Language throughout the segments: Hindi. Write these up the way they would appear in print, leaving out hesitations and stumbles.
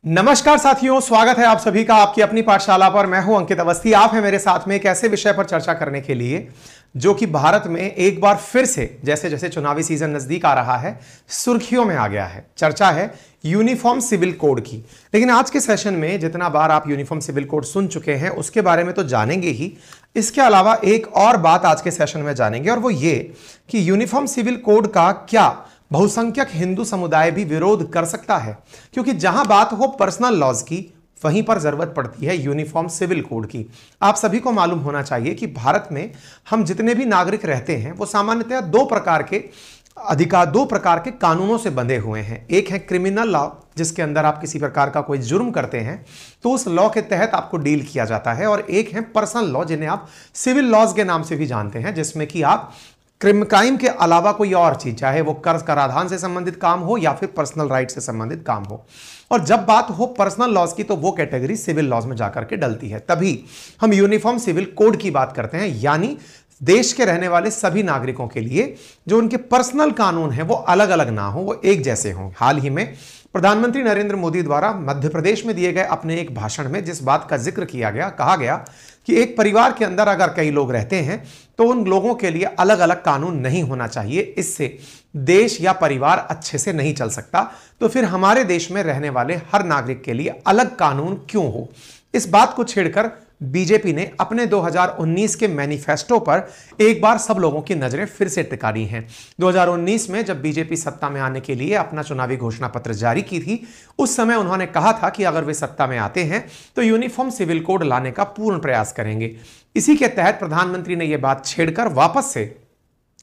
नमस्कार साथियों, स्वागत है आप सभी का आपकी अपनी पाठशाला पर। मैं हूं अंकित अवस्थी। आप हैं मेरे साथ में एक ऐसे विषय पर चर्चा करने के लिए जो कि भारत में एक बार फिर से जैसे जैसे चुनावी सीजन नजदीक आ रहा है सुर्खियों में आ गया है। चर्चा है यूनिफॉर्म सिविल कोड की। लेकिन आज के सेशन में जितना बार आप यूनिफॉर्म सिविल कोड सुन चुके हैं उसके बारे में तो जानेंगे ही, इसके अलावा एक और बात आज के सेशन में जानेंगे और वो ये कि यूनिफॉर्म सिविल कोड का क्या बहुसंख्यक हिंदू समुदाय भी विरोध कर सकता है। क्योंकि जहां बात हो पर्सनल लॉज की वहीं पर जरूरत पड़ती है यूनिफॉर्म सिविल कोड की। आप सभी को मालूम होना चाहिए कि भारत में हम जितने भी नागरिक रहते हैं वो सामान्यतः दो प्रकार के कानूनों से बंधे हुए हैं। एक है क्रिमिनल लॉ, जिसके अंदर आप किसी प्रकार का कोई जुर्म करते हैं तो उस लॉ के तहत आपको डील किया जाता है, और एक है पर्सनल लॉ जिन्हें आप सिविल लॉज के नाम से भी जानते हैं, जिसमें कि आप क्राइम के अलावा कोई और चीज, चाहे वो कर्ज कराधान से संबंधित काम हो या फिर पर्सनल राइट से संबंधित काम हो। और जब बात हो पर्सनल लॉज की तो वो कैटेगरी सिविल लॉज में जाकर के डलती है। तभी हम यूनिफॉर्म सिविल कोड की बात करते हैं, यानी देश के रहने वाले सभी नागरिकों के लिए जो उनके पर्सनल कानून हैं वो अलग अलग ना हो, वो एक जैसे हों। हाल ही में प्रधानमंत्री नरेंद्र मोदी द्वारा मध्य प्रदेश में दिए गए अपने एक भाषण में जिस बात का जिक्र किया गया, कहा गया कि एक परिवार के अंदर अगर कई लोग रहते हैं तो उन लोगों के लिए अलग अलग कानून नहीं होना चाहिए, इससे देश या परिवार अच्छे से नहीं चल सकता। तो फिर हमारे देश में रहने वाले हर नागरिक के लिए अलग कानून क्यों हो। इस बात को छेड़कर बीजेपी ने अपने 2019 के मैनिफेस्टो पर एक बार सब लोगों की नजरें फिर से टिकारी हैं। 2019 में जब बीजेपी सत्ता में आने के लिए अपना चुनावी घोषणा पत्र जारी की थी, उस समय उन्होंने कहा था कि अगर वे सत्ता में आते हैं तो यूनिफॉर्म सिविल कोड लाने का पूर्ण प्रयास करेंगे। इसी के तहत प्रधानमंत्री ने यह बात छेड़कर वापस से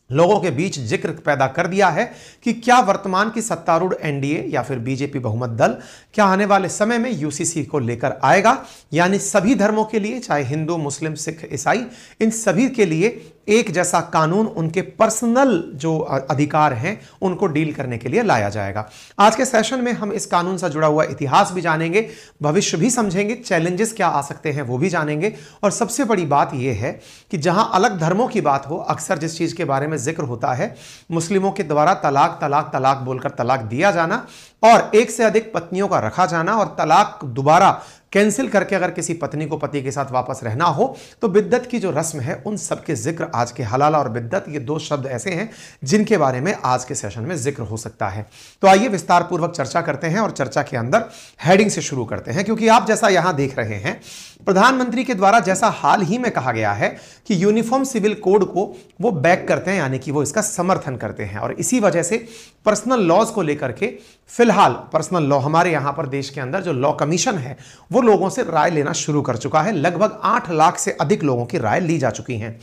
लोगों के बीच जिक्र पैदा कर दिया है कि क्या वर्तमान की सत्तारूढ़ एनडीए या फिर बीजेपी बहुमत दल क्या आने वाले समय में यूसीसी को लेकर आएगा, यानी सभी धर्मों के लिए, चाहे हिंदू, मुस्लिम, सिख, ईसाई, इन सभी के लिए एक जैसा कानून, उनके पर्सनल जो अधिकार हैं उनको डील करने के लिए लाया जाएगा। आज के सेशन में हम इस कानून से जुड़ा हुआ इतिहास भी जानेंगे, भविष्य भी समझेंगे, चैलेंजेस क्या आ सकते हैं वो भी जानेंगे। और सबसे बड़ी बात यह है कि जहां अलग धर्मों की बात हो, अक्सर जिस चीज के बारे में जिक्र होता है मुस्लिमों के द्वारा तलाक तलाक तलाक बोलकर तलाक दिया जाना और एक से अधिक पत्नियों का रखा जाना और तलाक दोबारा कैंसिल करके अगर किसी पत्नी को पति के साथ वापस रहना हो तो बिद्दत की जो रस्म है, उन सब के जिक्र आज के हलाला और बिद्दत, ये दो शब्द ऐसे हैं जिनके बारे में आज के सेशन में जिक्र हो सकता है। तो आइए विस्तार पूर्वक चर्चा करते हैं और चर्चा के अंदर हेडिंग से शुरू करते हैं, क्योंकि आप जैसा यहां देख रहे हैं प्रधानमंत्री के द्वारा जैसा हाल ही में कहा गया है कि यूनिफॉर्म सिविल कोड को वो बैक करते हैं, यानी कि वो इसका समर्थन करते हैं। और इसी वजह से पर्सनल लॉज को लेकर के फिलहाल पर्सनल लॉ हमारे यहां पर देश के अंदर जो लॉ कमीशन है वो लोगों से राय लेना शुरू कर चुका है। लगभग 8 लाख से अधिक लोगों की राय ली जा चुकी है।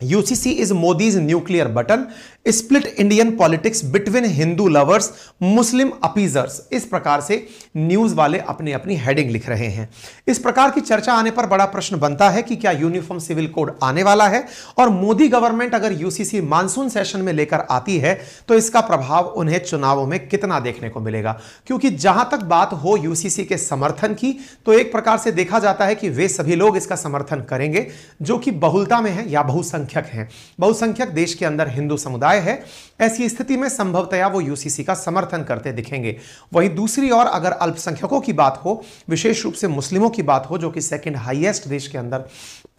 UCC is Modi's nuclear button, split Indian politics between Hindu lovers, Muslim appeasers. इस प्रकार से न्यूज वाले अपनी अपनी हेडिंग लिख रहे हैं। इस प्रकार की चर्चा आने पर बड़ा प्रश्न बनता है कि क्या यूनिफॉर्म सिविल कोड आने वाला है, और मोदी गवर्नमेंट अगर यूसीसी मानसून सेशन में लेकर आती है तो इसका प्रभाव उन्हें चुनावों में कितना देखने को मिलेगा। क्योंकि जहां तक बात हो यूसीसी के समर्थन की, तो एक प्रकार से देखा जाता है कि वे सभी लोग इसका समर्थन करेंगे जो कि बहुलता में है या बहुसंख्यक हैं। बहुसंख्यक देश के अंदर हिंदू समुदाय है। ऐसी स्थिति में संभवतया वो यूसीसी का समर्थन करते दिखेंगे। वहीं दूसरी ओर अगर अल्पसंख्यकों की बात हो, विशेष रूप से मुस्लिमों की बात हो, जो कि सेकंड हाईएस्ट देश के अंदर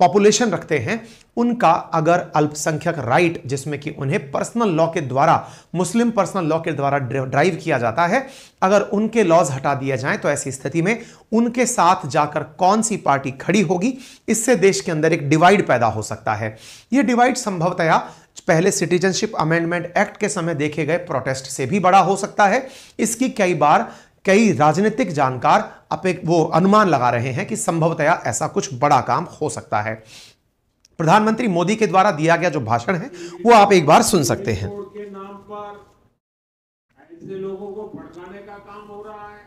पॉपुलेशन रखते हैं, उनका अगर अल्पसंख्यक राइट, जिसमें कि उन्हें पर्सनल लॉ के द्वारा, मुस्लिम पर्सनल लॉ के द्वारा ड्राइव किया जाता है, अगर उनके लॉज हटा दिए जाएं तो ऐसी स्थिति में उनके साथ जाकर कौन सी पार्टी खड़ी होगी, इससे देश के अंदर एक डिवाइड पैदा हो सकता है। यह डिवाइड संभवतया पहले सिटीजनशिप अमेंडमेंट एक्ट के समय देखे गए प्रोटेस्ट से भी बड़ा हो सकता है। इसकी कई राजनीतिक जानकार वो अनुमान लगा रहे हैं कि संभवतया ऐसा कुछ बड़ा काम हो सकता है। प्रधानमंत्री मोदी के द्वारा दिया गया जो भाषण है वो आप एक बार सुन सकते हैं। के नाम पर ऐसे लोगों को भड़काने का काम हो रहा है,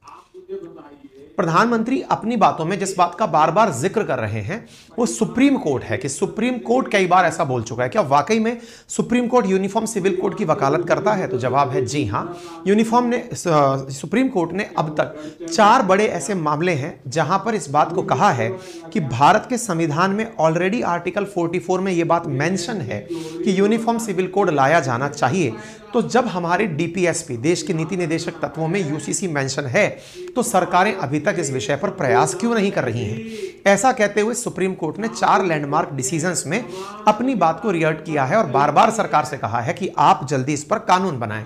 आप मुझे बताइए। प्रधानमंत्री अपनी बातों में जिस बात का बार बार जिक्र कर रहे हैं वो सुप्रीम कोर्ट है, कि सुप्रीम कोर्ट कई बार ऐसा बोल चुका है। क्या वाकई में Supreme Court uniform civil code की वकालत करता है? तो जवाब है जी हां। सुप्रीम कोर्ट ने अब तक 4 बड़े ऐसे मामले हैं जहां पर इस बात को कहा है कि भारत के संविधान में ऑलरेडी आर्टिकल 44 में यह बात मेंशन है कि यूनिफॉर्म सिविल कोड लाया जाना चाहिए। तो जब हमारे डीपीएसपी देश के नीति निदेशक तत्वों में यूसीसी मेंशन है, तो सरकारें अभी तक इस विषय पर प्रयास क्यों नहीं कर रही हैं? ऐसा कहते हुए सुप्रीम कोर्ट ने 4 लैंडमार्क डिसीजंस में अपनी बात को रिअर्ट किया है और बार बार सरकार से कहा है कि आप जल्दी इस पर कानून बनाएं।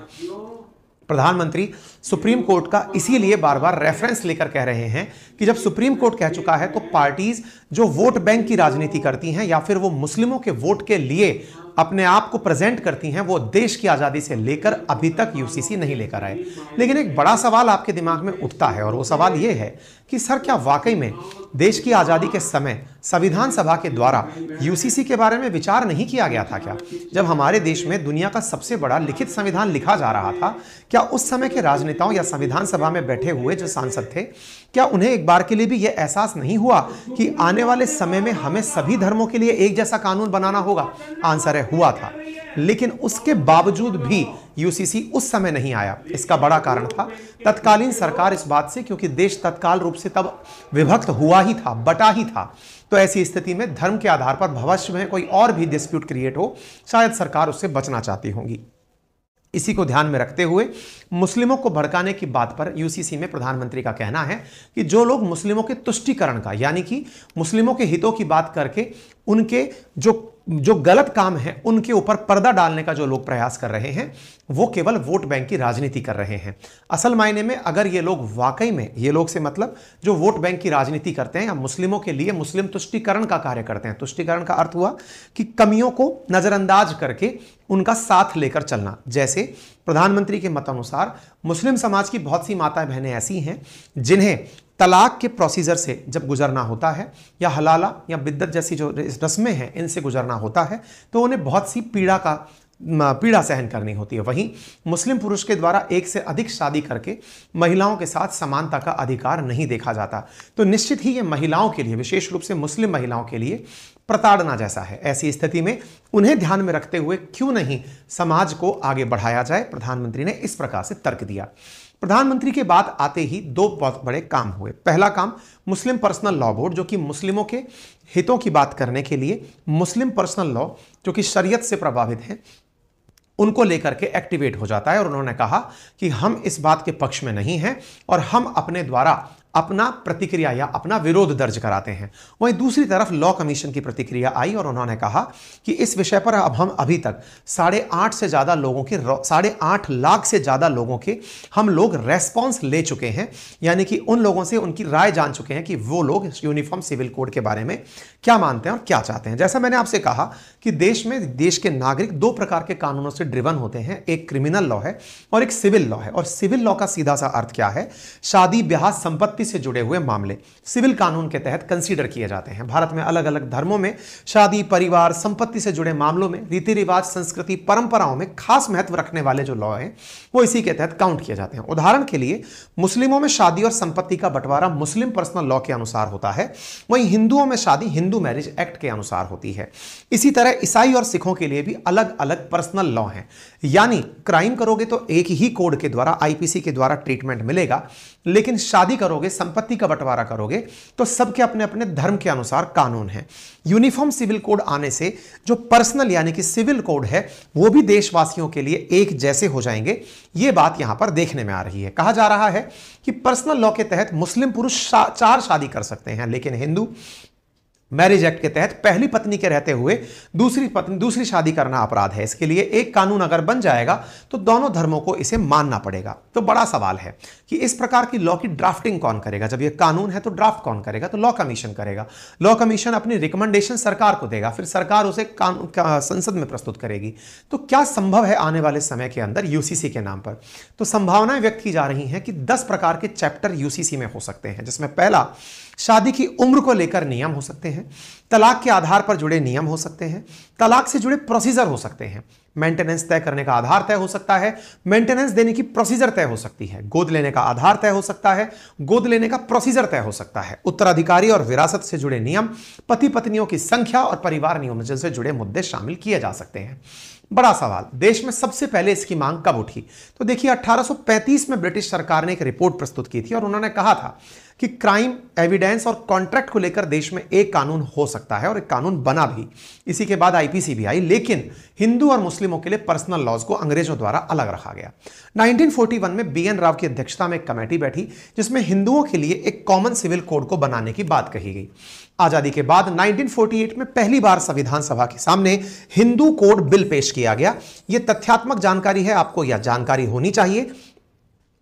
प्रधानमंत्री सुप्रीम कोर्ट का इसीलिए बार बार रेफरेंस लेकर कह रहे हैं कि जब सुप्रीम कोर्ट कह चुका है तो पार्टीज जो वोट बैंक की राजनीति करती हैं या फिर वो मुस्लिमों के वोट के लिए अपने आप को प्रेजेंट करती हैं, वो देश की आजादी से लेकर अभी तक यूसीसी नहीं लेकर आए। लेकिन एक बड़ा सवाल आपके दिमाग में उठता है और वो सवाल ये है कि सर, क्या वाकई में देश की आजादी के समय संविधान सभा के द्वारा यूसीसी के बारे में विचार नहीं किया गया था क्या? जब हमारे देश में दुनिया का सबसे बड़ा लिखित संविधान लिखा जा रहा था, क्या उस समय के राजनेताओं या संविधान सभा में बैठे हुए जो सांसद थे, क्या उन्हें एक बार के लिए भी यह एहसास नहीं हुआ कि आने वाले समय में हमें सभी धर्मों के लिए एक जैसा कानून बनाना होगा? आंसर है, हुआ था। लेकिन उसके बावजूद भी यूसीसी उस समय नहीं आया। इसका बड़ा कारण था तत्कालीन सरकार इस बात से, क्योंकि देश तत्काल रूप से तब विभक्त हुआ ही था, बटा ही था। तो ऐसी स्थिति में धर्म के आधार पर भविष्य में कोई और भी डिस्प्यूट क्रिएट हो, शायद सरकार उससे बचना चाहती होगी। इसी को ध्यान में रखते हुए मुस्लिमों को भड़काने की बात पर यूसीसी में प्रधानमंत्री का कहना है कि जो लोग मुस्लिमों के तुष्टीकरण का, यानी कि मुस्लिमों के हितों की बात करके उनके जो गलत काम है उनके ऊपर पर्दा डालने का जो लोग प्रयास कर रहे हैं, वो केवल वोट बैंक की राजनीति कर रहे हैं। असल मायने में अगर ये लोग वाकई में, ये लोग से मतलब जो वोट बैंक की राजनीति करते हैं या मुस्लिमों के लिए मुस्लिम तुष्टीकरण का कार्य करते हैं, तुष्टीकरण का अर्थ हुआ कि कमियों को नजरअंदाज करके उनका साथ लेकर चलना। जैसे प्रधानमंत्री के मत अनुसार मुस्लिम समाज की बहुत सी माताएं बहनें ऐसी हैं जिन्हें तलाक के प्रोसीजर से जब गुजरना होता है या हलाला या बिद्दत जैसी जो रस्में हैं इनसे गुजरना होता है, तो उन्हें बहुत सी पीड़ा सहन करनी होती है। वहीं मुस्लिम पुरुष के द्वारा एक से अधिक शादी करके महिलाओं के साथ समानता का अधिकार नहीं देखा जाता। तो निश्चित ही ये महिलाओं के लिए, विशेष रूप से मुस्लिम महिलाओं के लिए प्रताड़ना जैसा है। ऐसी स्थिति में उन्हें ध्यान में रखते हुए क्यों नहीं समाज को आगे बढ़ाया जाए? प्रधानमंत्री ने इस प्रकार से तर्क दिया। प्रधानमंत्री के बाद आते ही 2 बहुत बड़े काम हुए। पहला काम, मुस्लिम पर्सनल लॉ बोर्ड, जो कि मुस्लिमों के हितों की बात करने के लिए मुस्लिम पर्सनल लॉ जो कि शरीयत से प्रभावित हैं उनको लेकर के एक्टिवेट हो जाता है और उन्होंने कहा कि हम इस बात के पक्ष में नहीं हैं और हम अपने द्वारा अपना प्रतिक्रिया या अपना विरोध दर्ज कराते हैं। वहीं दूसरी तरफ लॉ कमीशन की प्रतिक्रिया आई और उन्होंने कहा कि इस विषय पर अब हम अभी तक 8.5 से ज़्यादा लोगों के 8.5 लाख से ज़्यादा लोगों के हम लोग रेस्पॉन्स ले चुके हैं, यानी कि उन लोगों से उनकी राय जान चुके हैं कि वो लोग यूनिफॉर्म सिविल कोड के बारे में क्या मानते हैं और क्या चाहते हैं। जैसा मैंने आपसे कहा कि देश में देश के नागरिक 2 प्रकार के कानूनों से ड्रिवन होते हैं, एक क्रिमिनल लॉ है और एक सिविल लॉ है। और सिविल लॉ का सीधा सा अर्थ क्या है? शादी ब्याह संपत्ति से जुड़े हुए मामले सिविल कानून के तहत कंसीडर किए जाते हैं। भारत में अलग अलग धर्मों में शादी, परिवार, संपत्ति से जुड़े मामलों में रीति रिवाज, संस्कृति, परंपराओं में खास महत्व रखने वाले जो लॉ हैं वो इसी के तहत काउंट किए जाते हैं। उदाहरण के लिए मुस्लिमों में शादी और संपत्ति का बंटवारा मुस्लिम पर्सनल लॉ के अनुसार होता है, वहीं हिंदुओं में शादी हिंदू मैरिज एक्ट के अनुसार होती है। इसी तरह ईसाई और सिखों के लिए भी अलग अलग पर्सनल लॉ हैं, यानी क्राइम करोगे तो एक ही कोड के द्वारा, आईपीसी के द्वारा ट्रीटमेंट मिलेगा, लेकिन शादी करोगे, संपत्ति का बंटवारा करोगे तो सबके अपने अपने धर्म के अनुसार कानून है। यूनिफॉर्म सिविल कोड आने से जो पर्सनल यानी कि सिविल कोड है वो भी देशवासियों के लिए एक जैसे हो जाएंगे। ये बात यहां पर देखने में आ रही है। कहा जा रहा है कि पर्सनल लॉ के तहत मुस्लिम पुरुष 4 शादी कर सकते हैं, लेकिन हिंदू मैरिज एक्ट के तहत पहली पत्नी के रहते हुए दूसरी शादी करना अपराध है। इसके लिए एक कानून अगर बन जाएगा तो दोनों धर्मों को इसे मानना पड़ेगा। तो बड़ा सवाल है कि इस प्रकार की लॉ की ड्राफ्टिंग कौन करेगा? जब ये कानून है तो ड्राफ्ट कौन करेगा? तो लॉ कमीशन करेगा। लॉ कमीशन अपनी रिकमेंडेशन सरकार को देगा, फिर सरकार उसे संसद में प्रस्तुत करेगी। तो क्या संभव है आने वाले समय के अंदर यूसीसी के नाम पर? तो संभावनाएं व्यक्त की जा रही हैं कि 10 प्रकार के चैप्टर यूसीसी में हो सकते हैं, जिसमें पहला, शादी की उम्र को लेकर नियम हो सकते हैं, तलाक के आधार पर जुड़े नियम हो सकते हैं, तलाक से जुड़े प्रोसीजर हो सकते हैं, मेंटेनेंस तय करने का आधार तय हो सकता है, मेंटेनेंस देने की प्रोसीजर तय हो सकती है, गोद लेने का आधार तय हो सकता है, गोद लेने का प्रोसीजर तय हो सकता है, उत्तराधिकारी और विरासत से जुड़े नियम, पति पत्नियों की संख्या और परिवार नियोजन से जुड़े मुद्दे शामिल किए जा सकते हैं। बड़ा सवाल, देश में सबसे पहले इसकी मांग कब उठी? तो देखिए 1835 में ब्रिटिश सरकार ने एक रिपोर्ट प्रस्तुत की थी और उन्होंने कहा था कि क्राइम, एविडेंस और कॉन्ट्रैक्ट को लेकर देश में एक कानून हो सकता है और एक कानून बना भी। इसी के बाद आईपीसी भी आई, लेकिन हिंदू और मुस्लिमों के लिए पर्सनल लॉज को अंग्रेजों द्वारा अलग रखा गया। 1941 में बीएन राव की अध्यक्षता में एक कमेटी बैठी जिसमें हिंदुओं के लिए एक कॉमन सिविल कोड को बनाने की बात कही गई। आजादी के बाद 1948 में पहली बार संविधान सभा के सामने हिंदू कोड बिल पेश किया गया। यह तथ्यात्मक जानकारी है, आपको यह जानकारी होनी चाहिए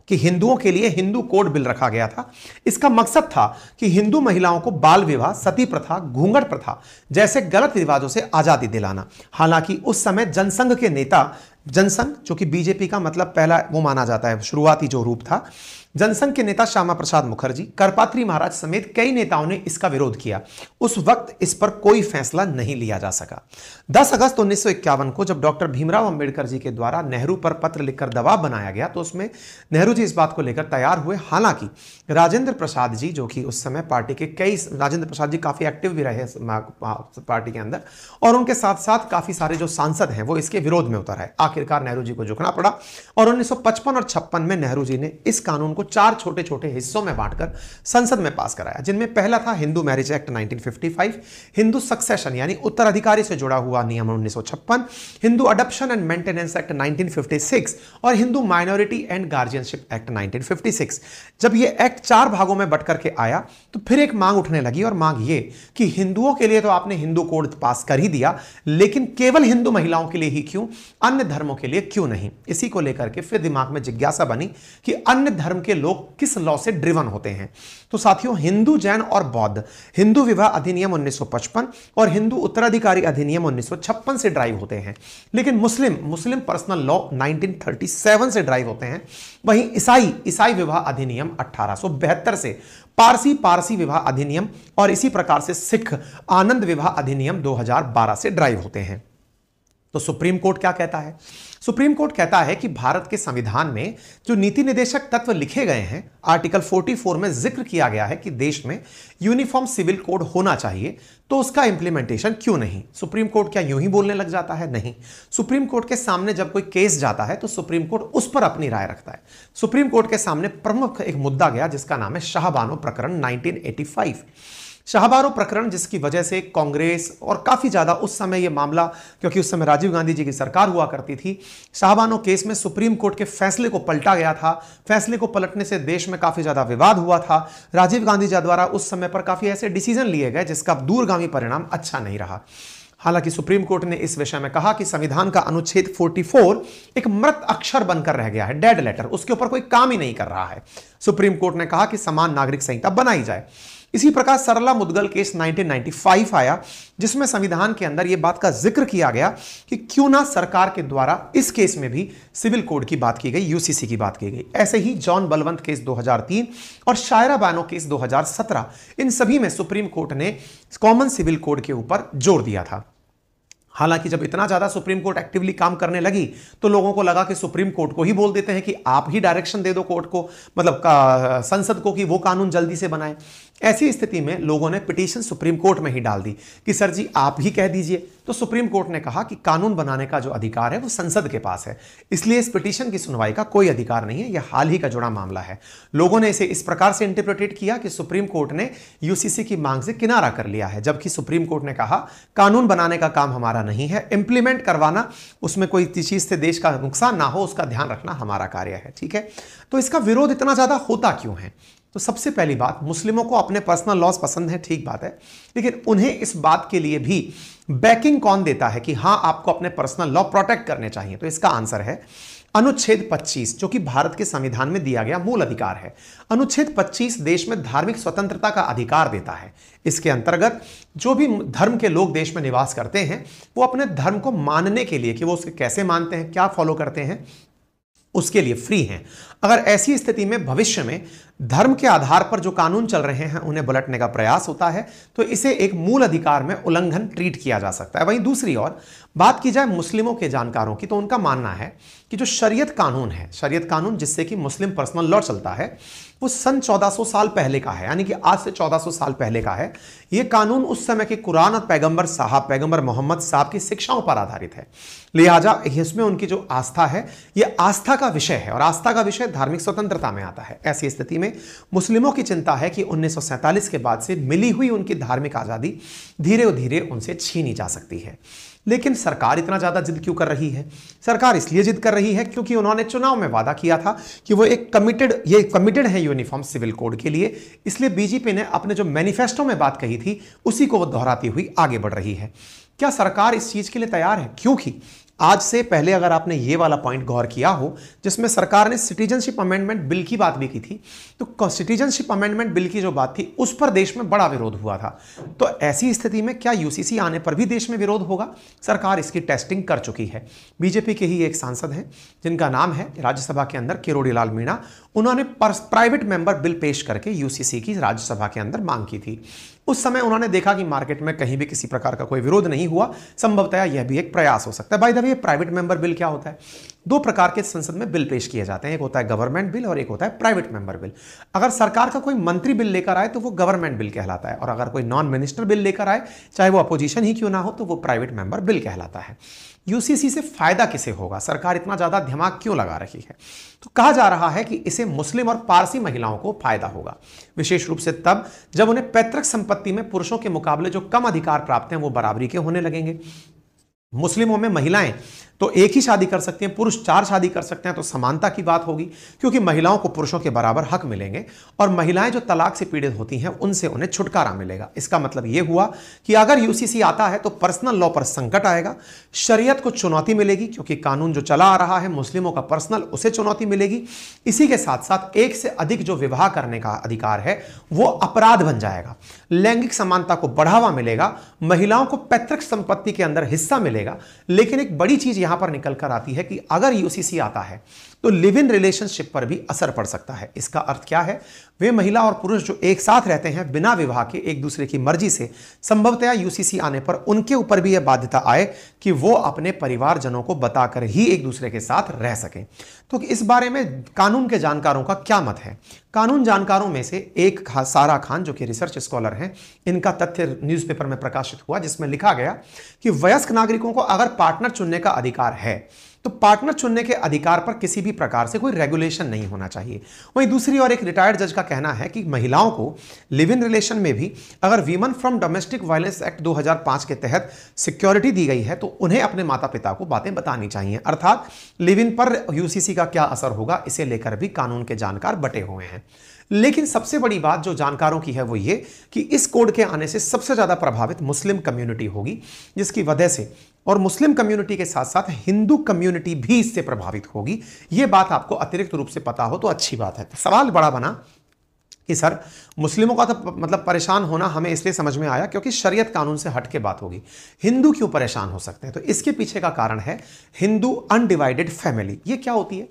कि हिंदुओं के लिए हिंदू कोड बिल रखा गया था। इसका मकसद था कि हिंदू महिलाओं को बाल विवाह, सती प्रथा, घूंघट प्रथा जैसे गलत रिवाजों से आजादी दिलाना। हालांकि उस समय जनसंघ के नेता, जनसंघ जो कि बीजेपी का मतलब पहला वो माना जाता है, शुरुआती जो रूप था, जनसंघ के नेता श्यामा प्रसाद मुखर्जी, करपात्री महाराज समेत कई नेताओं ने इसका विरोध किया। उस वक्त इस पर कोई फैसला नहीं लिया जा सका। 10 अगस्त 1951 को जब डॉक्टर भीमराव अंबेडकर जी के द्वारा नेहरू पर पत्र लिखकर दबाव बनाया गया तो उसमें नेहरू जी इस बात को लेकर तैयार हुए। हालांकि राजेंद्र प्रसाद जी, जो कि उस समय पार्टी के राजेंद्र प्रसाद जी काफी एक्टिव भी रहे पार्टी के अंदर, और उनके साथ साथ काफी सारे जो सांसद हैं वो इसके विरोध में उतर आए। आखिरकार नेहरू जी को झुकना पड़ा और 1955 और 56 में नेहरू जी ने इस कानून को 4 छोटे छोटे हिस्सों में बांटकर संसद में पास कराया, जिनमें पहला था Hindu marriage act 1955, Hindu succession यानी उत्तराधिकारी से जुड़ा हुआ नियम 1956, Hindu adoption and maintenance act 1956 और Hindu minority and guardianship act 1956। जब यह एक्ट 4 भागों में बंट करके आया तो फिर एक मांग उठने लगी, और मांग ये कि हिंदुओं के लिए तो आपने हिंदू कोड पास कर ही दिया, लेकिन केवल हिंदू महिलाओं के लिए ही क्यों, अन्य धर्मों के लिए क्यों नहीं। इसी को लेकर के फिर दिमाग में जिज्ञासा बनी कि अन्य धर्म के लोग किस लॉ से ड्रिवन होते हैं। तो साथियों, हिंदू, जैन और बौद्ध हिंदू विवाह अधिनियम 1955 और हिंदू उत्तराधिकारी अधिनियम 1956 से ड्राइव होते हैं, लेकिन मुस्लिम पर्सनल लॉ 1937 से ड्राइव होते हैं। वहीं ईसाई विवाह अधिनियम 1872 से, पारसी विवाह अधिनियम और इसी प्रकार से सिख आनंद विवाह अधिनियम 2012 से ड्राइव होते हैं। तो सुप्रीम कोर्ट क्या कहता है? सुप्रीम कोर्ट कहता है कि भारत के संविधान में जो नीति निर्देशक तत्व लिखे गए हैं, आर्टिकल 44 में जिक्र किया गया है कि देश में यूनिफॉर्म सिविल कोड होना चाहिए, तो उसका इंप्लीमेंटेशन क्यों नहीं? सुप्रीम कोर्ट क्या यूं ही बोलने लग जाता है? नहीं। सुप्रीम कोर्ट के सामने जब कोई केस जाता है तो सुप्रीम कोर्ट उस पर अपनी राय रखता है। सुप्रीम कोर्ट के सामने प्रमुख एक मुद्दा गया जिसका नाम है शाहबानो प्रकरण 1985। शाहबानो प्रकरण, जिसकी वजह से कांग्रेस और काफी ज्यादा उस समय यह मामला, क्योंकि उस समय राजीव गांधी जी की सरकार हुआ करती थी, शाहबानो केस में सुप्रीम कोर्ट के फैसले को पलटा गया था। फैसले को पलटने से देश में काफी ज्यादा विवाद हुआ था। राजीव गांधी जी द्वारा उस समय पर काफी ऐसे डिसीजन लिए गए जिसका दूरगामी परिणाम अच्छा नहीं रहा। हालांकि सुप्रीम कोर्ट ने इस विषय में कहा कि संविधान का अनुच्छेद 44 एक मृत अक्षर बनकर रह गया है, डेड लेटर, उसके ऊपर कोई काम ही नहीं कर रहा है। सुप्रीम कोर्ट ने कहा कि समान नागरिक संहिता बनाई जाए। इसी प्रकार सरला मुदगल केस 1995 आया, जिसमें संविधान के अंदर यह बात का जिक्र किया गया कि क्यों ना सरकार के द्वारा इस केस में भी सिविल कोड की बात की गई, यूसीसी की बात की गई। ऐसे ही जॉन बलवंत केस 2003 और शायरा बानो केस 2017, इन सभी में सुप्रीम कोर्ट ने कॉमन सिविल कोड के ऊपर जोर दिया था। हालांकि जब इतना ज्यादा सुप्रीम कोर्ट एक्टिवली काम करने लगी तो लोगों को लगा कि सुप्रीम कोर्ट को ही बोल देते हैं कि आप ही डायरेक्शन दे दो कोर्ट को, मतलब संसद को, कि वो कानून जल्दी से बनाए। ऐसी स्थिति में लोगों ने पिटीशन सुप्रीम कोर्ट में ही डाल दी कि सर जी आप ही कह दीजिए। तो सुप्रीम कोर्ट ने कहा कि कानून बनाने का जो अधिकार है वो संसद के पास है, इसलिए इस पिटीशन की सुनवाई का कोई अधिकार नहीं है। यह हाल ही का जुड़ा मामला है। लोगों ने इसे इस प्रकार से इंटरप्रेटेट किया कि सुप्रीम कोर्ट ने यूसीसी की मांग से किनारा कर लिया है, जबकि सुप्रीम कोर्ट ने कहा कानून बनाने का काम हमारा नहीं है, इंप्लीमेंट करवाना, उसमें कोई चीज से देश का नुकसान ना हो उसका ध्यान रखना हमारा कार्य है। ठीक है, तो इसका विरोध इतना ज्यादा होता क्यों है? तो सबसे पहली बात, मुस्लिमों को अपने पर्सनल लॉज पसंद है, ठीक बात है, लेकिन उन्हें इस बात के लिए भी बैकिंग कौन देता है कि हां आपको अपने पर्सनल लॉ प्रोटेक्ट करने चाहिए? तो इसका आंसर है अनुच्छेद 25, जो कि भारत के संविधान में दिया गया मूल अधिकार है। अनुच्छेद 25 देश में धार्मिक स्वतंत्रता का अधिकार देता है। इसके अंतर्गत जो भी धर्म के लोग देश में निवास करते हैं वो अपने धर्म को मानने के लिए, कि वो उसे कैसे मानते हैं, क्या फॉलो करते हैं, उसके लिए फ्री हैं। अगर ऐसी स्थिति में भविष्य में धर्म के आधार पर जो कानून चल रहे हैं उन्हें पलटने का प्रयास होता है तो इसे एक मूल अधिकार में उल्लंघन ट्रीट किया जा सकता है। वहीं दूसरी ओर बात की जाए मुस्लिमों के जानकारों की तो उनका मानना है कि जो शरीयत कानून है, शरीयत कानून जिससे कि मुस्लिम पर्सनल लॉ चलता है, वो सन 1400 साल पहले का है, यानी कि आज से 1400 साल पहले का है। ये कानून उस समय के कुरान और पैगंबर मोहम्मद साहब की शिक्षाओं पर आधारित है। लिहाजा इसमें उनकी जो आस्था है, ये आस्था का विषय है और आस्था का विषय धार्मिक स्वतंत्रता में आता है। ऐसी स्थिति में मुस्लिमों की चिंता है कि 1947 के बाद से मिली हुई उनकी धार्मिक आजादी धीरे धीरे उनसे छीनी जा सकती है। लेकिन सरकार इतना ज्यादा जिद क्यों कर रही है? सरकार इसलिए जिद कर रही है क्योंकि उन्होंने चुनाव में वादा किया था कि वो एक कमिटेड है यूनिफॉर्म सिविल कोड के लिए। इसलिए बीजेपी ने अपने जो मैनिफेस्टो में बात कही थी उसी को वो दोहराती हुई आगे बढ़ रही है। क्या सरकार इस चीज के लिए तैयार है? क्योंकि आज से पहले अगर आपने ये वाला पॉइंट गौर किया हो जिसमें सरकार ने सिटीजनशिप अमेंडमेंट बिल की बात भी की थी, तो सिटीजनशिप अमेंडमेंट बिल की जो बात थी उस पर देश में बड़ा विरोध हुआ था। तो ऐसी स्थिति में क्या यूसीसी आने पर भी देश में विरोध होगा? सरकार इसकी टेस्टिंग कर चुकी है। बीजेपी के ही एक सांसद हैं जिनका नाम है राज्यसभा के अंदर किरोड़ी लाल मीणा, उन्होंने प्राइवेट मेंबर बिल पेश करके यूसीसी की राज्यसभा के अंदर मांग की थी। उस समय उन्होंने देखा कि मार्केट में कहीं भी किसी प्रकार का कोई विरोध नहीं हुआ, संभवतः यह भी एक प्रयास हो सकता है। By the way, private member bill क्या होता है? दो प्रकार के संसद में बिल पेश किए जाते हैं, एक होता है गवर्नमेंट बिल और एक होता है प्राइवेट मेंबर बिल। अगर सरकार का कोई मंत्री बिल लेकर आए तो वो गवर्नमेंट बिल कहलाता है, और अगर कोई नॉन मिनिस्टर बिल लेकर आए, चाहे वो अपोजिशन ही क्यों ना हो, तो वो प्राइवेट मेंबर बिल कहलाता है। यूसीसी से फायदा किसे होगा? सरकार इतना ज्यादा दिमाग क्यों लगा रही है? तो कहा जा रहा है कि इसे मुस्लिम और पारसी महिलाओं को फायदा होगा, विशेष रूप से तब जब उन्हें पैतृक संपत्ति में पुरुषों के मुकाबले जो कम अधिकार प्राप्त हैं वो बराबरी के होने लगेंगे। मुस्लिमों में महिलाएं तो एक ही शादी कर सकती हैं, पुरुष 4 शादी कर सकते हैं, तो समानता की बात होगी क्योंकि महिलाओं को पुरुषों के बराबर हक मिलेंगे, और महिलाएं जो तलाक से पीड़ित होती हैं उनसे उन्हें छुटकारा मिलेगा। इसका मतलब यह हुआ कि अगर यूसीसी आता है तो पर्सनल लॉ पर संकट आएगा, शरीयत को चुनौती मिलेगी क्योंकि कानून जो चला आ रहा है मुस्लिमों का पर्सनल, उसे चुनौती मिलेगी। इसी के साथ साथ एक से अधिक जो विवाह करने का अधिकार है वो अपराध बन जाएगा, लैंगिक समानता को बढ़ावा मिलेगा, महिलाओं को पैतृक संपत्ति के अंदर हिस्सा मिलेगा। लेकिन एक बड़ी चीज यहां पर निकल कर आती है कि अगर यूसीसी आता है तो लिव इन रिलेशनशिप पर भी असर पड़ सकता है। इसका अर्थ क्या है? वे महिला और पुरुष जो एक साथ रहते हैं बिना विवाह के, एक दूसरे की मर्जी से, संभवतः यूसीसी आने पर उनके ऊपर भी यह बाध्यता आए कि वो अपने परिवारजनों को बताकर ही एक दूसरे के साथ रह सकें। तो इस बारे में कानून के जानकारों का क्या मत है? कानून जानकारों में से एक सारा खान जो कि रिसर्च स्कॉलर हैं, इनका तथ्य न्यूज़पेपर में प्रकाशित हुआ जिसमें लिखा गया कि वयस्क नागरिकों को अगर पार्टनर चुनने का अधिकार है तो पार्टनर चुनने के अधिकार पर किसी भी प्रकार से कोई रेगुलेशन नहीं होना चाहिए। वहीं दूसरी ओर एक रिटायर्ड जज का कहना है कि महिलाओं को लिव इन रिलेशन में भी अगर women from domestic violence act 2005 के तहत सिक्योरिटी दी गई है तो उन्हें अपने माता पिता को बातें बतानी चाहिए। अर्थात लिव इन पर यूसीसी का क्या असर होगा, इसे लेकर भी कानून के जानकार बटे हुए हैं। लेकिन सबसे बड़ी बात जो जानकारों की है वो ये कि इस कोड के आने से सबसे ज्यादा प्रभावित मुस्लिम कम्युनिटी होगी, जिसकी वजह से, और मुस्लिम कम्युनिटी के साथ साथ हिंदू कम्युनिटी भी इससे प्रभावित होगी। यह बात आपको अतिरिक्त रूप से पता हो तो अच्छी बात है। सवाल बड़ा बना कि सर मुस्लिमों का तो मतलब परेशान होना हमें इसलिए समझ में आया क्योंकि शरीयत कानून से हट के बात होगी, हिंदू क्यों परेशान हो सकते हैं? तो इसके पीछे का कारण है हिंदू अनडिवाइडेड फैमिली। ये क्या होती है?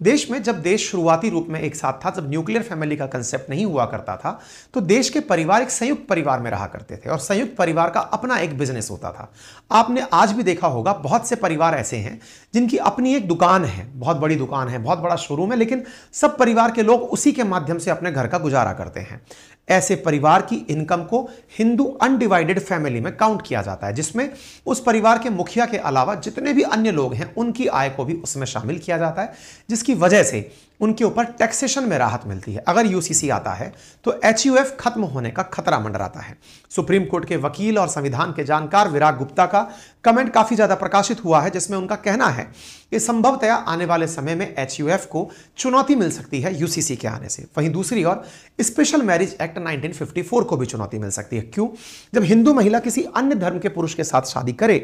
देश में जब देश शुरुआती रूप में एक साथ था, जब न्यूक्लियर फैमिली का कंसेप्ट नहीं हुआ करता था, तो देश के परिवार एक संयुक्त परिवार में रहा करते थे और संयुक्त परिवार का अपना एक बिजनेस होता था। आपने आज भी देखा होगा बहुत से परिवार ऐसे हैं जिनकी अपनी एक दुकान है, बहुत बड़ी दुकान है, बहुत बड़ा शोरूम है, लेकिन सब परिवार के लोग उसी के माध्यम से अपने घर का गुजारा करते हैं। ऐसे परिवार की इनकम को हिंदू अनडिवाइडेड फैमिली में काउंट किया जाता है, जिसमें उस परिवार के मुखिया के अलावा जितने भी अन्य लोग हैं उनकी आय को भी उसमें शामिल किया जाता है, जिसकी वजह से उनके ऊपर टैक्सेशन में राहत मिलती है। अगर यूसीसी आता है तो एचयूएफ खत्म होने का खतरा मंडराता है। सुप्रीम कोर्ट के वकील और संविधान के जानकार विराग गुप्ता का कमेंट काफी ज्यादा प्रकाशित हुआ है, जिसमें उनका कहना है कि संभवतया आने वाले समय में एचयूएफ को चुनौती मिल सकती है यूसीसी के आने से। वहीं दूसरी ओर स्पेशल मैरिज एक्ट 1954 को भी चुनौती मिल सकती है। क्यों? जब हिंदू महिला किसी अन्य धर्म के पुरुष के साथ शादी करे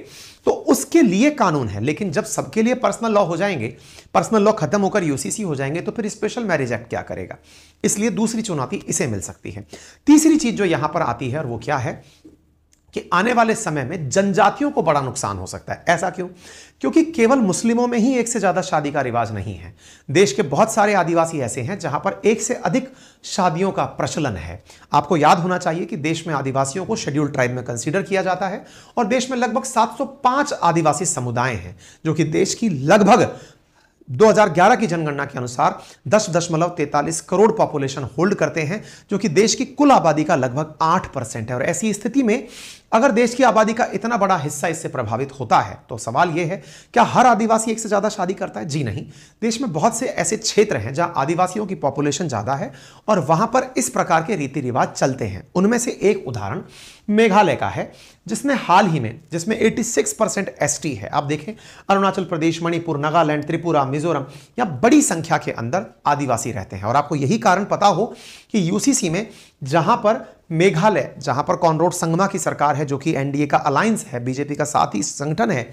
तो उसके लिए कानून है, लेकिन जब सबके लिए पर्सनल लॉ हो जाएंगे, पर्सनल लॉ खत्म होकर यूसीसी हो जाएंगे, तो फिर स्पेशल मैरिज एक्ट क्या करेगा? इसलिए दूसरी चुनौती इसे मिल सकती है। तीसरी चीज जो यहां पर आती है और वो क्या है कि आने वाले समय में जनजातियों को बड़ा नुकसान हो सकता है। ऐसा क्यों? क्योंकि केवल मुस्लिमों में ही एक से ज्यादा शादी का रिवाज नहीं है। देश के बहुत सारे आदिवासी ऐसे हैं जहां पर एक से अधिक शादियों का प्रचलन है। आपको याद होना चाहिए कि देश में आदिवासियों को शेड्यूल्ड ट्राइब में कंसीडर किया जाता है और देश में लगभग 705 आदिवासी समुदाय हैं, जो कि देश की लगभग 2011 की जनगणना के अनुसार 10.43 करोड़ पॉपुलेशन होल्ड करते हैं, जो कि देश की कुल आबादी का लगभग 8% है। और ऐसी स्थिति में अगर देश की आबादी का इतना बड़ा हिस्सा इससे प्रभावित होता है तो सवाल यह है, क्या हर आदिवासी एक से ज्यादा शादी करता है? जी नहीं। देश में बहुत से ऐसे क्षेत्र हैं जहां आदिवासियों की पॉपुलेशन ज्यादा है और वहां पर इस प्रकार के रीति रिवाज चलते हैं। उनमें से एक उदाहरण मेघालय का है, जिसने हाल ही में, जिसमें 86% एसटी है। आप देखें, अरुणाचल प्रदेश, मणिपुर, नागालैंड, त्रिपुरा, मिजोरम, या बड़ी संख्या के अंदर आदिवासी रहते हैं। और आपको यही कारण पता हो कि यूसीसी में जहां पर मेघालय, जहां पर कॉनराड संगमा की सरकार है, जो कि एनडीए का अलायंस है, बीजेपी का साथी संगठन है,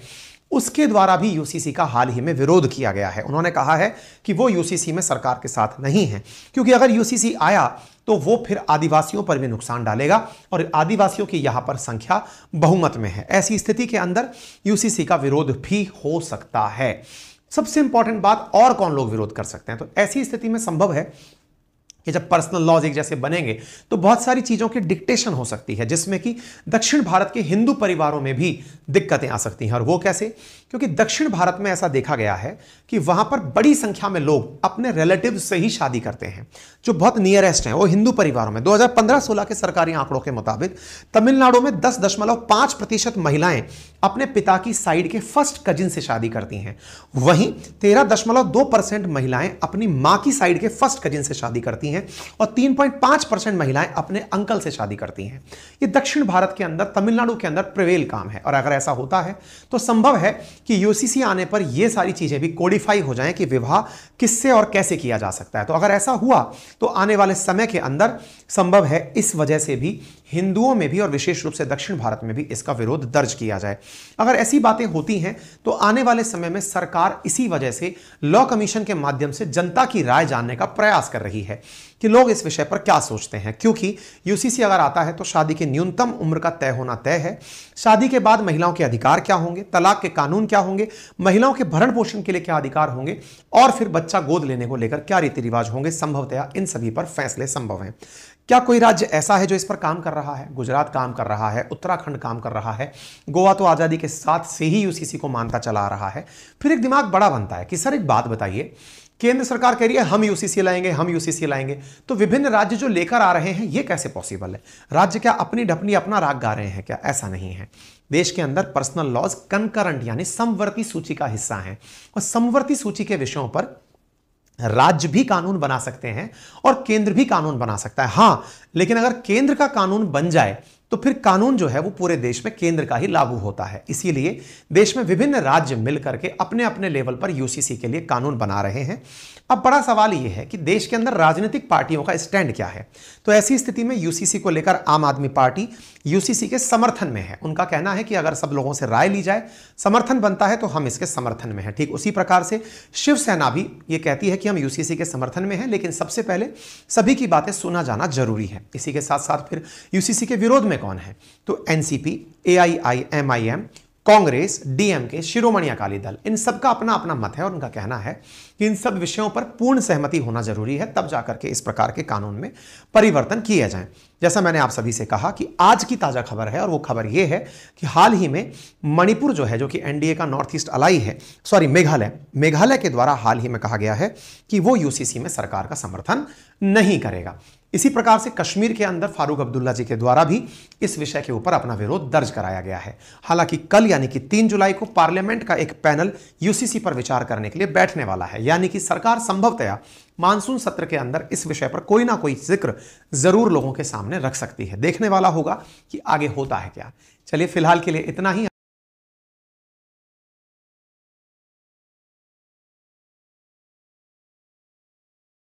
उसके द्वारा भी यूसीसी का हाल ही में विरोध किया गया है। उन्होंने कहा है कि वो यूसीसी में सरकार के साथ नहीं है, क्योंकि अगर यूसीसी आया तो वो फिर आदिवासियों पर भी नुकसान डालेगा और आदिवासियों की यहां पर संख्या बहुमत में है। ऐसी स्थिति के अंदर यूसीसी का विरोध भी हो सकता है। सबसे इंपॉर्टेंट बात, और कौन लोग विरोध कर सकते हैं? तो ऐसी स्थिति में संभव है कि जब पर्सनल लॉज एक जैसे बनेंगे तो बहुत सारी चीजों की डिक्टेशन हो सकती है, जिसमें कि दक्षिण भारत के हिंदू परिवारों में भी दिक्कतें आ सकती हैं। और वो कैसे? क्योंकि दक्षिण भारत में ऐसा देखा गया है कि वहां पर बड़ी संख्या में लोग अपने रिलेटिव से ही शादी करते हैं, जो बहुत नियरेस्ट हैं, वो हिंदू परिवारों में। 2015-16 के सरकारी आंकड़ों के मुताबिक तमिलनाडु में 10.5% महिलाएं अपने पिता की साइड के फर्स्ट कजिन से शादी करती हैं। वहीं 13.2% महिलाएं अपनी मां की साइड के फर्स्ट कजिन से शादी करती हैं और 3.5% महिलाएं अपने अंकल से शादी करती हैं। ये दक्षिण भारत के अंदर, तमिलनाडु के अंदर प्रिवेल काम है। और अगर ऐसा होता है तो संभव है कि यूसीसी आने पर ये सारी चीजें भी कोडिफाई हो जाएं कि विवाह किससे और कैसे किया जा सकता है। तो अगर ऐसा हुआ तो आने वाले समय के अंदर संभव है इस वजह से भी हिंदुओं में भी और विशेष रूप से दक्षिण भारत में भी इसका विरोध दर्ज किया जाए। अगर ऐसी बातें होती हैं तो आने वाले समय में सरकार इसी वजह से लॉ कमीशन के माध्यम से जनता की राय जानने का प्रयास कर रही है कि लोग इस विषय पर क्या सोचते हैं। क्योंकि यूसीसी अगर आता है तो शादी की न्यूनतम उम्र का तय होना तय है। शादी के बाद महिलाओं के अधिकार क्या होंगे, तलाक के कानून क्या होंगे, महिलाओं के भरण पोषण के लिए क्या अधिकार होंगे और फिर बच्चा गोद लेने को लेकर क्या रीति रिवाज होंगे, संभवतया इन सभी पर फैसले संभव हैं। क्या कोई राज्य ऐसा है जो इस पर काम कर रहा है? गुजरात काम कर रहा है, उत्तराखंड काम कर रहा है, गोवा तो आजादी के साथ से ही यूसीसी को मानता चला आ रहा है। फिर एक दिमाग बड़ा बनता है कि सर एक बात बताइए, केंद्र सरकार कह रही है हम यूसीसी लाएंगे, हम यूसीसी लाएंगे, तो विभिन्न राज्य जो लेकर आ रहे हैं ये कैसे पॉसिबल है? राज्य क्या अपनी ढपनी अपना राग गा रहे हैं क्या? ऐसा नहीं है। देश के अंदर पर्सनल लॉज कंकरेंट यानी समवर्ती सूची का हिस्सा हैं और समवर्ती सूची के विषयों पर राज्य भी कानून बना सकते हैं और केंद्र भी कानून बना सकता है। हां, लेकिन अगर केंद्र का कानून बन जाए तो फिर कानून जो है वो पूरे देश में केंद्र का ही लागू होता है। इसीलिए देश में विभिन्न राज्य मिलकर के अपने अपने लेवल पर यूसीसी के लिए कानून बना रहे हैं। अब बड़ा सवाल यह है कि देश के अंदर राजनीतिक पार्टियों का स्टैंड क्या है। तो ऐसी स्थिति में यूसीसी को लेकर आम आदमी पार्टी यूसीसी के समर्थन में है। उनका कहना है कि अगर सब लोगों से राय ली जाए, समर्थन बनता है तो हम इसके समर्थन में हैं। ठीक उसी प्रकार से शिवसेना भी ये कहती है कि हम यूसीसी के समर्थन में हैं, लेकिन सबसे पहले सभी की बातें सुना जाना जरूरी है। इसी के साथ साथ फिर यूसीसी के विरोध में कौन है? तो एनसीपी, एआईआईएमआईएम, कांग्रेस, डीएमके, शिरोमणि अकाली दल, इन सबका अपना अपना मत है और उनका कहना है कि इन सब विषयों पर पूर्ण सहमति होना जरूरी है, तब जाकर के इस प्रकार के कानून में परिवर्तन किए जाएं। जैसा मैंने आप सभी से कहा कि आज की ताजा खबर है और वो खबर ये है कि हाल ही में मणिपुर जो है, जो कि एनडीए का नॉर्थ ईस्ट अलाई है, मेघालय के द्वारा हाल ही में कहा गया है कि वो यूसीसी में सरकार का समर्थन नहीं करेगा। इसी प्रकार से कश्मीर के अंदर फारूक अब्दुल्ला जी के द्वारा भी इस विषय के ऊपर अपना विरोध दर्ज कराया गया है। हालांकि कल यानी कि 3 जुलाई को पार्लियामेंट का एक पैनल यूसीसी पर विचार करने के लिए बैठने वाला है, यानी कि सरकार संभवतया मानसून सत्र के अंदर इस विषय पर कोई ना कोई जिक्र जरूर लोगों के सामने रख सकती है। देखने वाला होगा कि आगे होता है क्या। चलिए फिलहाल के लिए इतना ही।